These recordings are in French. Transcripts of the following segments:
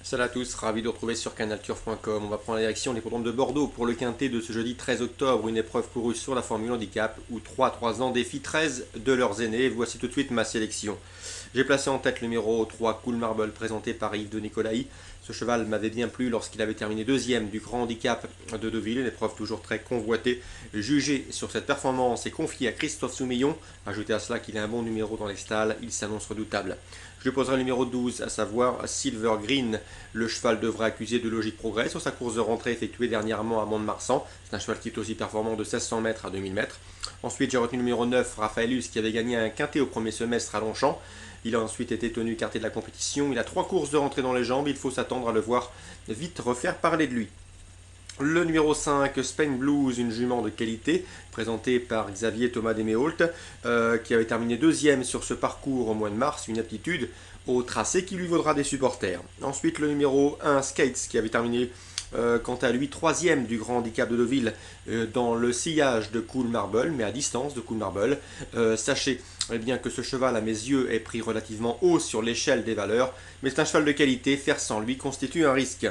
Salut à tous, ravi de vous retrouver sur canalturf.com. On va prendre la direction des hippodromes de Bordeaux pour le quintet de ce jeudi 13 octobre, une épreuve courue sur la Formule Handicap où 3 ans défient 13 de leurs aînés. Voici tout de suite ma sélection. J'ai placé en tête le numéro 3, Cool Marble, présenté par Yves de Nicolaï. Ce cheval m'avait bien plu lorsqu'il avait terminé deuxième du Grand Handicap de Deauville, une épreuve toujours très convoitée. Jugé sur cette performance et confié à Christophe Soumillon, ajoutez à cela qu'il a un bon numéro dans les stalles, il s'annonce redoutable. Je lui poserai le numéro 12, à savoir Silver Green. Le cheval devrait accuser de logique progrès sur sa course de rentrée effectuée dernièrement à Mont-de-Marsan. C'est un cheval qui est aussi performant de 1600 mètres à 2000 mètres. Ensuite, j'ai retenu le numéro 9, Raphaëlus, qui avait gagné un quintet au premier semestre à Longchamp. Il a ensuite été tenu écarté de la compétition. Il a 3 courses de rentrée dans les jambes. Il faut s'attendre à le voir vite refaire parler de lui. Le numéro 5, Spain Blues, une jument de qualité, présentée par Xavier Thomas Desméault, qui avait terminé deuxième sur ce parcours au mois de mars, une aptitude au tracé qui lui vaudra des supporters. Ensuite, le numéro 1, Skates, qui avait terminé quant à lui troisième du Grand Handicap de Deauville dans le sillage de Cool Marble, mais à distance de Cool Marble. Sachez bien que ce cheval, à mes yeux, est pris relativement haut sur l'échelle des valeurs, mais c'est un cheval de qualité, faire sans lui constitue un risque.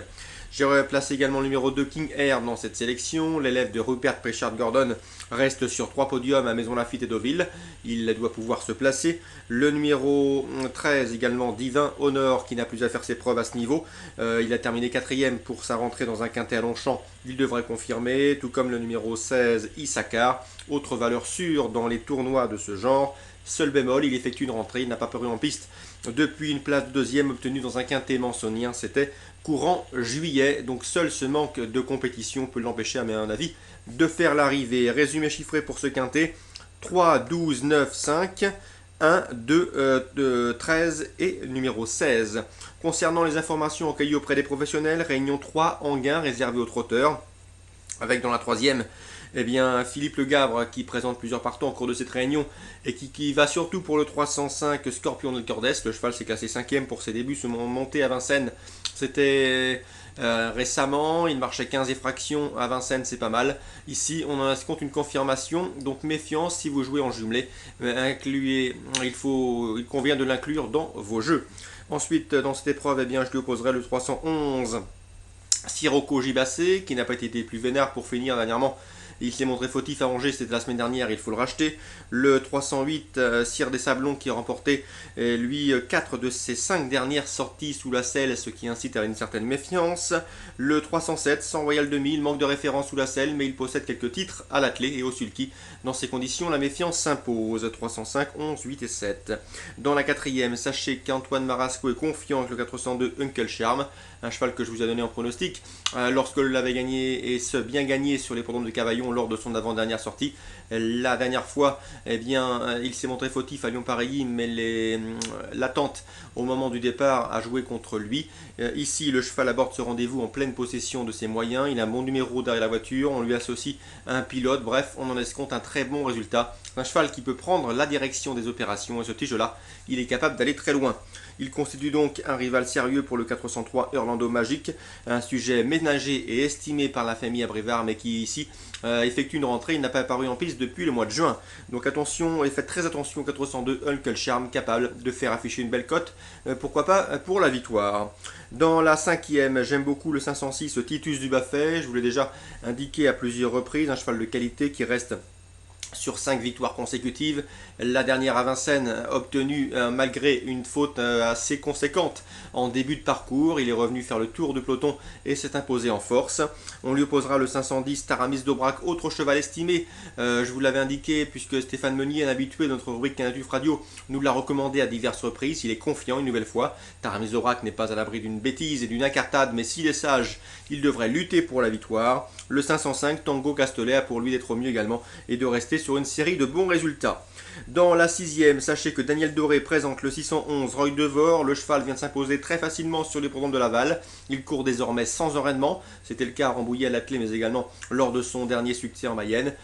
J'ai placé également le numéro 2, King Air, dans cette sélection. L'élève de Rupert Pritchard Gordon reste sur 3 podiums à Maison Lafitte et Deauville. Il doit pouvoir se placer. Le numéro 13 également, Divin Honor, qui n'a plus à faire ses preuves à ce niveau. Il a terminé 4e pour sa rentrée dans un quintet à Longchamp. Il devrait confirmer, tout comme le numéro 16, Issachar. Autre valeur sûre dans les tournois de ce genre. Seul bémol, il effectue une rentrée, il n'a pas paru en piste depuis une place de deuxième obtenue dans un quintet mansonien, c'était courant juillet, donc seul ce manque de compétition peut l'empêcher, à mon avis, de faire l'arrivée. Résumé chiffré pour ce quintet, 3, 12, 9, 5, 1, 2, 13 et numéro 16. Concernant les informations recueillies auprès des professionnels, réunion 3, Anguin, réservé aux trotteurs, avec dans la troisième, eh bien, Philippe Le Gavre qui présente plusieurs partants en cours de cette réunion et qui va surtout pour le 305 Scorpion de Cordes. Le cheval s'est classé 5e pour ses débuts montée à Vincennes. C'était récemment, il marchait 15 effractions à Vincennes, c'est pas mal. Ici, on en compte une confirmation, donc méfiance si vous jouez en jumelé. Il convient de l'inclure dans vos jeux. Ensuite, dans cette épreuve, eh bien, je lui opposerai le 311 Sirocco Gibassé, qui n'a pas été plus vénère pour finir dernièrement. Il s'est montré fautif à Angers, c'était la semaine dernière, il faut le racheter. Le 308, Cire des Sablons, qui a remporté, lui, 4 de ses 5 dernières sorties sous la selle, ce qui incite à une certaine méfiance. Le 307, Sans Royal 2000, manque de référence sous la selle, mais il possède quelques titres à l'attelé et au sulky. Dans ces conditions, la méfiance s'impose. 305, 11, 8 et 7. Dans la quatrième, sachez qu'Antoine Marasco est confiant avec le 402 Uncle Charm, un cheval que je vous ai donné en pronostic lorsque l'avait gagné et bien gagné sur les hippodromes de Cavaillon lors de son avant-dernière sortie. La dernière fois, eh bien, il s'est montré fautif à Lyon-Pareilly, mais l'attente au moment du départ a joué contre lui. Ici, le cheval aborde ce rendez-vous en pleine possession de ses moyens. Il a un bon numéro derrière la voiture, on lui associe un pilote. Bref, on en escompte un très bon résultat. C'est un cheval qui peut prendre la direction des opérations et ce petit jeu-là, il est capable d'aller très loin. Il constitue donc un rival sérieux pour le 403 Orlando Magic, un sujet ménagé et estimé par la famille Abrivard, mais qui ici effectue une rentrée. Il n'a pas apparu en piste depuis le mois de juin. Donc attention et faites très attention au 402 Uncle Charm, capable de faire afficher une belle cote, pourquoi pas pour la victoire. Dans la cinquième, j'aime beaucoup le 506 Titus du Baffet. Je vous l'ai déjà indiqué à plusieurs reprises, un cheval de qualité qui reste sur 5 victoires consécutives. La dernière à Vincennes obtenue malgré une faute assez conséquente en début de parcours. Il est revenu faire le tour du peloton et s'est imposé en force. On lui opposera le 510 Taramis d'Aubrac, autre cheval estimé. Je vous l'avais indiqué puisque Stéphane Meunier, un habitué de notre rubrique Canatuf Radio, nous l'a recommandé à diverses reprises. Il est confiant une nouvelle fois. Taramis d'Aubrac n'est pas à l'abri d'une bêtise et d'une incartade, mais s'il est sage, il devrait lutter pour la victoire. Le 505 Tango Castellet a pour lui d'être au mieux également et de rester sur une série de bons résultats. Dans la sixième, sachez que Daniel Doré présente le 611 Roy Devor. Le cheval vient de s'imposer très facilement sur les programmes de Laval. Il court désormais sans enraînement. C'était le cas à Rambouillet à l'attelé, mais également lors de son dernier succès en Mayenne.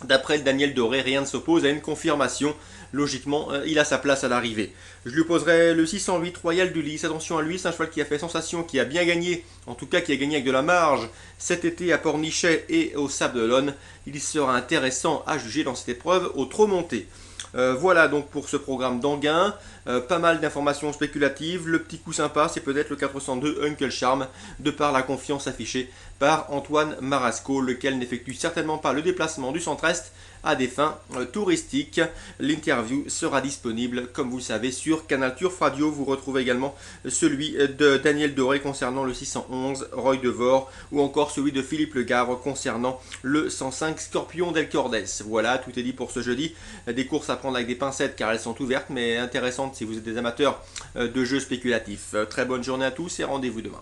D'après Daniel Doré, rien ne s'oppose à une confirmation. Logiquement, il a sa place à l'arrivée. Je lui poserai le 608 Royal du Lys. Attention à lui, c'est un cheval qui a fait sensation, qui a bien gagné, en tout cas qui a gagné avec de la marge cet été à Pornichet et au Sable d'Olonne. Il sera intéressant à juger dans cette épreuve au trot monté. Voilà donc pour ce programme d'Anguin. Pas mal d'informations spéculatives. Le petit coup sympa, c'est peut-être le 402 Uncle Charm, de par la confiance affichée par Antoine Marasco, lequel n'effectue certainement pas le déplacement du centre-est à des fins touristiques. L'interview sera disponible, comme vous le savez, sur Canal Turf Radio. Vous retrouvez également celui de Daniel Doré concernant le 611 Roy Devore, ou encore celui de Philippe Legavre concernant le 105 Scorpion d'El Cordes. Voilà, tout est dit pour ce jeudi. Des courses à prendre avec des pincettes car elles sont ouvertes, mais intéressantes si vous êtes des amateurs de jeux spéculatifs. Très bonne journée à tous et rendez-vous demain.